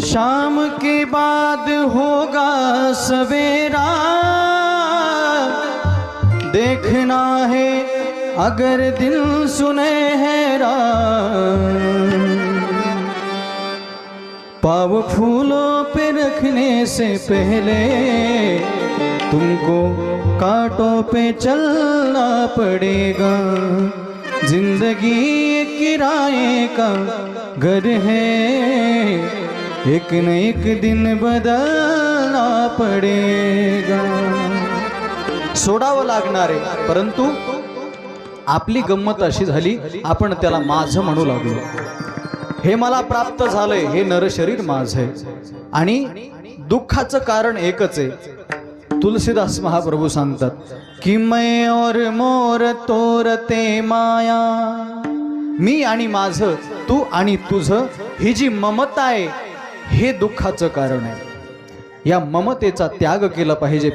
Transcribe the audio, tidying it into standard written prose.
शाम के बाद होगा सवेरा, देखना है अगर दिल सुनहरा। पाँव फूलों पे रखने से पहले तुमको कांटों पे चलना पड़ेगा। जिंदगी एक किराए का घर है, एक न एक दिन बदलना पडेगा। सोडावं लागणार आहे, परंतु आपली गंमत अशी झाली, आपण त्याला माझं म्हणू लागलो। हे मला प्राप्त झालंय, हे नरशरीर माझं आहे। आणि दुःखाचं कारण एकच आहे। तुलसीदास महाप्रभू सांगतात की मैं और मोर तोरते माया, मी आणि माझं, तू आणि तुझं, ही जी ममता आहे हे दुःखाचं कारण आहे। या ममतेचा त्याग केला पाहिजे।